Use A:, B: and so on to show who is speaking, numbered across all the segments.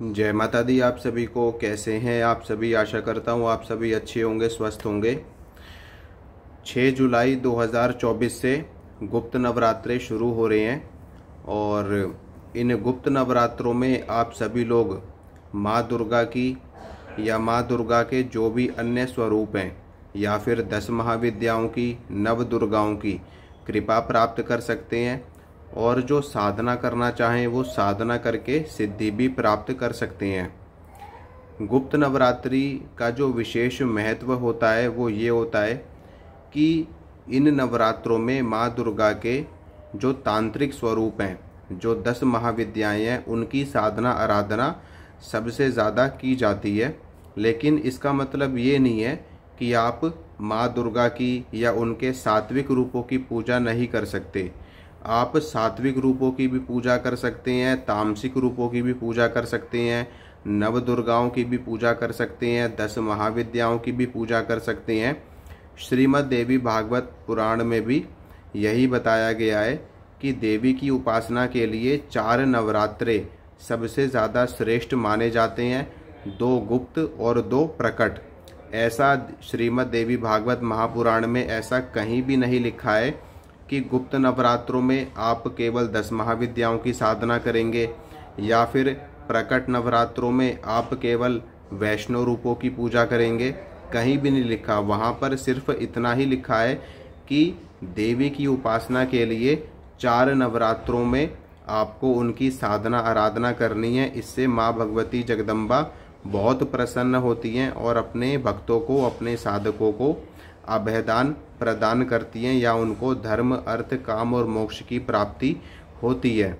A: जय माता दी। आप सभी को कैसे हैं आप सभी। आशा करता हूँ आप सभी अच्छे होंगे, स्वस्थ होंगे। 6 जुलाई 2024 से गुप्त नवरात्रे शुरू हो रहे हैं और इन गुप्त नवरात्रों में आप सभी लोग माँ दुर्गा की या माँ दुर्गा के जो भी अन्य स्वरूप हैं या फिर 10 महाविद्याओं की, नव दुर्गाओं की कृपा प्राप्त कर सकते हैं और जो साधना करना चाहें वो साधना करके सिद्धि भी प्राप्त कर सकते हैं। गुप्त नवरात्रि का जो विशेष महत्व होता है वो ये होता है कि इन नवरात्रों में माँ दुर्गा के जो तांत्रिक स्वरूप हैं, जो 10 महाविद्याएं हैं, उनकी साधना आराधना सबसे ज़्यादा की जाती है। लेकिन इसका मतलब ये नहीं है कि आप माँ दुर्गा की या उनके सात्विक रूपों की पूजा नहीं कर सकते। आप सात्विक रूपों की भी पूजा कर सकते हैं, तामसिक रूपों की भी पूजा कर सकते हैं, नव दुर्गाओं की भी पूजा कर सकते हैं, 10 महाविद्याओं की भी पूजा कर सकते हैं। श्रीमद् देवी भागवत पुराण में भी यही बताया गया है कि देवी की उपासना के लिए 4 नवरात्रे सबसे ज़्यादा श्रेष्ठ माने जाते हैं, 2 गुप्त और 2 प्रकट। ऐसा श्रीमद् देवी भागवत महापुराण में ऐसा कहीं भी नहीं लिखा है कि गुप्त नवरात्रों में आप केवल 10 महाविद्याओं की साधना करेंगे या फिर प्रकट नवरात्रों में आप केवल वैष्णव रूपों की पूजा करेंगे। कहीं भी नहीं लिखा। वहाँ पर सिर्फ इतना ही लिखा है कि देवी की उपासना के लिए 4 नवरात्रों में आपको उनकी साधना आराधना करनी है। इससे माँ भगवती जगदम्बा बहुत प्रसन्न होती हैं और अपने भक्तों को, अपने साधकों को अभयदान प्रदान करती हैं या उनको धर्म, अर्थ, काम और मोक्ष की प्राप्ति होती है।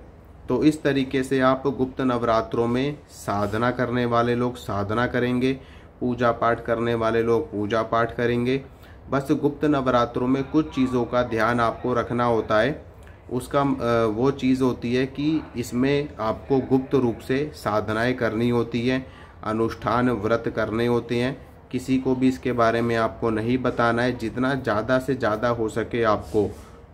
A: तो इस तरीके से आप गुप्त नवरात्रों में साधना करने वाले लोग साधना करेंगे, पूजा पाठ करने वाले लोग पूजा पाठ करेंगे। बस गुप्त नवरात्रों में कुछ चीज़ों का ध्यान आपको रखना होता है। उसका वो चीज़ होती है कि इसमें आपको गुप्त रूप से साधनाएं करनी होती हैं, अनुष्ठान व्रत करने होते हैं। किसी को भी इसके बारे में आपको नहीं बताना है। जितना ज़्यादा से ज़्यादा हो सके आपको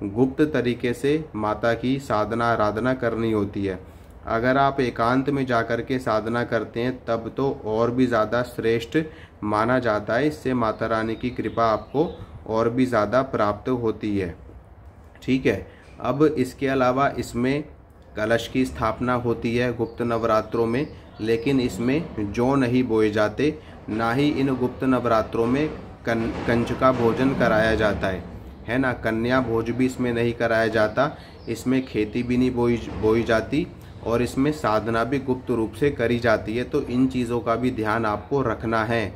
A: गुप्त तरीके से माता की साधना आराधना करनी होती है। अगर आप एकांत में जाकर के साधना करते हैं तब तो और भी ज़्यादा श्रेष्ठ माना जाता है। इससे माता रानी की कृपा आपको और भी ज़्यादा प्राप्त होती है। ठीक है। अब इसके अलावा इसमें कलश की स्थापना होती है गुप्त नवरात्रों में, लेकिन इसमें जौ नहीं बोए जाते। ना ही इन गुप्त नवरात्रों में कंजका भोजन कराया जाता है ना। कन्या भोज भी इसमें नहीं कराया जाता। इसमें खेती भी नहीं बोई जाती और इसमें साधना भी गुप्त रूप से करी जाती है। तो इन चीज़ों का भी ध्यान आपको रखना है।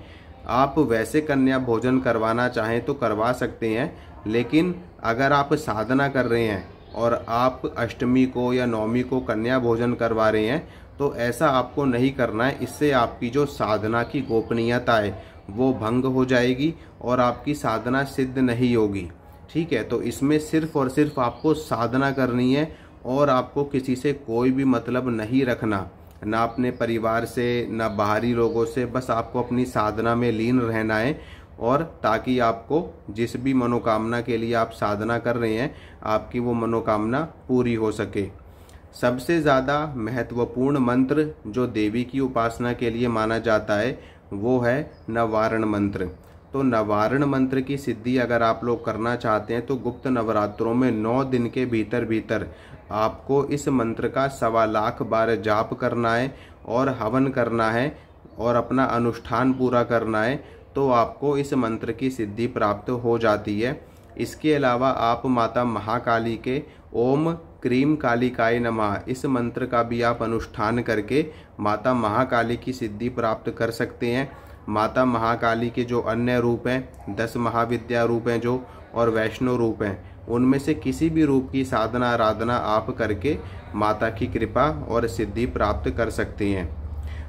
A: आप वैसे कन्या भोजन करवाना चाहें तो करवा सकते हैं, लेकिन अगर आप साधना कर रहे हैं और आप अष्टमी को या नवमी को कन्या भोजन करवा रहे हैं तो ऐसा आपको नहीं करना है। इससे आपकी जो साधना की गोपनीयता है वो भंग हो जाएगी और आपकी साधना सिद्ध नहीं होगी। ठीक है। तो इसमें सिर्फ और सिर्फ आपको साधना करनी है और आपको किसी से कोई भी मतलब नहीं रखना, ना अपने परिवार से, ना बाहरी लोगों से। बस आपको अपनी साधना में लीन रहना है और ताकि आपको जिस भी मनोकामना के लिए आप साधना कर रहे हैं आपकी वो मनोकामना पूरी हो सके। सबसे ज़्यादा महत्वपूर्ण मंत्र जो देवी की उपासना के लिए माना जाता है वो है नवारण मंत्र। तो नवारण मंत्र की सिद्धि अगर आप लोग करना चाहते हैं तो गुप्त नवरात्रों में 9 दिन के भीतर भीतर आपको इस मंत्र का 1.25 लाख बार जाप करना है और हवन करना है और अपना अनुष्ठान पूरा करना है। तो आपको इस मंत्र की सिद्धि प्राप्त हो जाती है। इसके अलावा आप माता महाकाली के ओम क्रीम कालिकाय नमः इस मंत्र का भी आप अनुष्ठान करके माता महाकाली की सिद्धि प्राप्त कर सकते हैं। माता महाकाली के जो अन्य रूप हैं, 10 महाविद्या रूप हैं जो, और वैष्णव रूप हैं, उनमें से किसी भी रूप की साधना आराधना आप करके माता की कृपा और सिद्धि प्राप्त कर सकते हैं।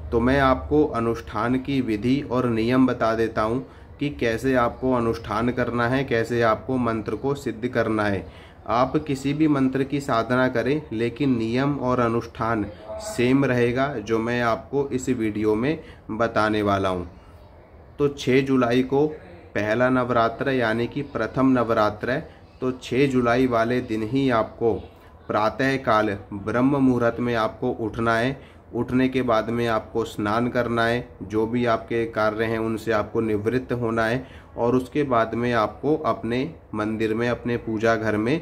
A: तो मैं आपको अनुष्ठान की विधि और नियम बता देता हूँ कि कैसे आपको अनुष्ठान करना है, कैसे आपको मंत्र को सिद्ध करना है। आप किसी भी मंत्र की साधना करें लेकिन नियम और अनुष्ठान सेम रहेगा जो मैं आपको इस वीडियो में बताने वाला हूँ। तो 6 जुलाई को पहला नवरात्र यानी कि प्रथम नवरात्र है। तो 6 जुलाई वाले दिन ही आपको प्रातः काल ब्रह्म मुहूर्त में आपको उठना है उठने के बाद में आपको स्नान करना है, जो भी आपके कार्य हैं उनसे आपको निवृत्त होना है, और उसके बाद में आपको अपने मंदिर में, अपने पूजा घर में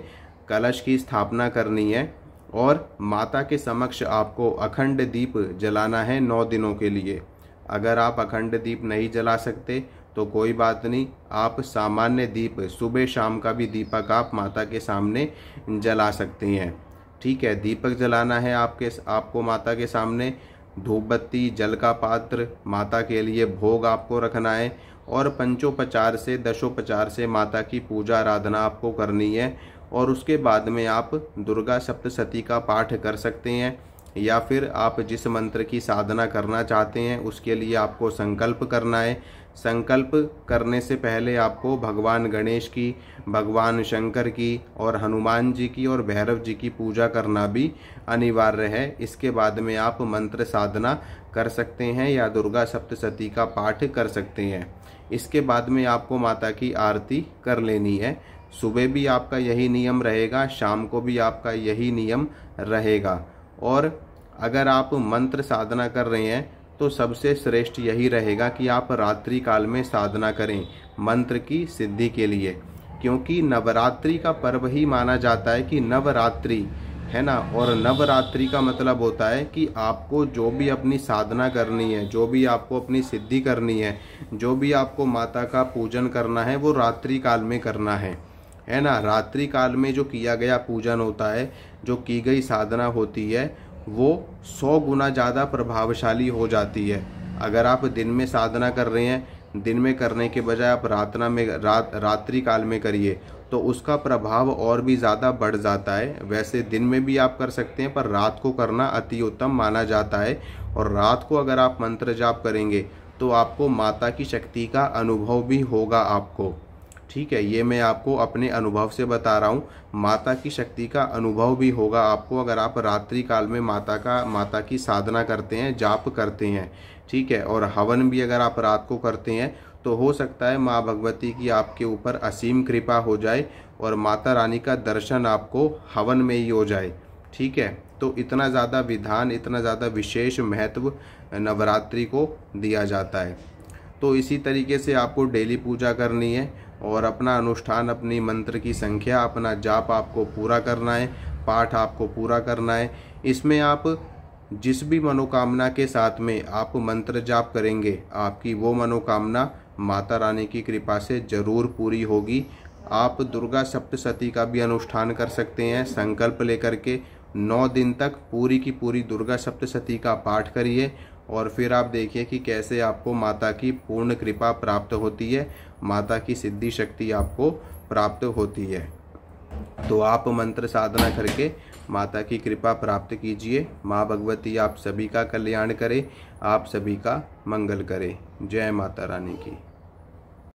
A: कलश की स्थापना करनी है और माता के समक्ष आपको अखंड दीप जलाना है 9 दिनों के लिए। अगर आप अखंड दीप नहीं जला सकते तो कोई बात नहीं, आप सामान्य दीप सुबह शाम का भी दीपक आप माता के सामने जला सकते हैं। ठीक है, दीपक जलाना है आपको माता के सामने, धूप बत्ती, जल का पात्र, माता के लिए भोग आपको रखना है और पंचोपचार से दशोपचार से माता की पूजा आराधना आपको करनी है। और उसके बाद में आप दुर्गा सप्तशती का पाठ कर सकते हैं, या फिर आप जिस मंत्र की साधना करना चाहते हैं उसके लिए आपको संकल्प करना है। संकल्प करने से पहले आपको भगवान गणेश की, भगवान शंकर की और हनुमान जी की और भैरव जी की पूजा करना भी अनिवार्य है। इसके बाद में आप मंत्र साधना कर सकते हैं या दुर्गा सप्तशती का पाठ कर सकते हैं। इसके बाद में आपको माता की आरती कर लेनी है। सुबह भी आपका यही नियम रहेगा, शाम को भी आपका यही नियम रहेगा। और अगर आप मंत्र साधना कर रहे हैं तो सबसे श्रेष्ठ यही रहेगा कि आप रात्रि काल में साधना करें मंत्र की सिद्धि के लिए, क्योंकि नवरात्रि का पर्व ही माना जाता है कि नवरात्रि है ना। और नवरात्रि का मतलब होता है कि आपको जो भी अपनी साधना करनी है, जो भी आपको अपनी सिद्धि करनी है, जो भी आपको माता का पूजन करना है वो रात्रि काल में करना है ना। रात्रि काल में जो किया गया पूजन होता है, जो की गई साधना होती है, वो 100 गुना ज़्यादा प्रभावशाली हो जाती है। अगर आप दिन में साधना कर रहे हैं, दिन में करने के बजाय आप रात्रि काल में करिए तो उसका प्रभाव और भी ज़्यादा बढ़ जाता है। वैसे दिन में भी आप कर सकते हैं, पर रात को करना अति उत्तम माना जाता है। और रात को अगर आप मंत्र जाप करेंगे तो आपको माता की शक्ति का अनुभव भी होगा आपको। ठीक है, ये मैं आपको अपने अनुभव से बता रहा हूँ, माता की शक्ति का अनुभव भी होगा आपको अगर आप रात्रि काल में माता की साधना करते हैं, जाप करते हैं। ठीक है, और हवन भी अगर आप रात को करते हैं तो हो सकता है माँ भगवती की आपके ऊपर असीम कृपा हो जाए और माता रानी का दर्शन आपको हवन में ही हो जाए। ठीक है, तो इतना ज़्यादा विधान, इतना ज़्यादा विशेष महत्व नवरात्रि को दिया जाता है। तो इसी तरीके से आपको डेली पूजा करनी है और अपना अनुष्ठान, अपनी मंत्र की संख्या, अपना जाप आपको पूरा करना है, पाठ आपको पूरा करना है। इसमें आप जिस भी मनोकामना के साथ में आप मंत्र जाप करेंगे, आपकी वो मनोकामना माता रानी की कृपा से जरूर पूरी होगी। आप दुर्गा सप्तशती का भी अनुष्ठान कर सकते हैं। संकल्प लेकर के 9 दिन तक पूरी की पूरी दुर्गा सप्तशती का पाठ करिए और फिर आप देखिए कि कैसे आपको माता की पूर्ण कृपा प्राप्त होती है, माता की सिद्धि शक्ति आपको प्राप्त होती है। तो आप मंत्र साधना करके माता की कृपा प्राप्त कीजिए। माँ भगवती आप सभी का कल्याण करे, आप सभी का मंगल करे। जय माता रानी की।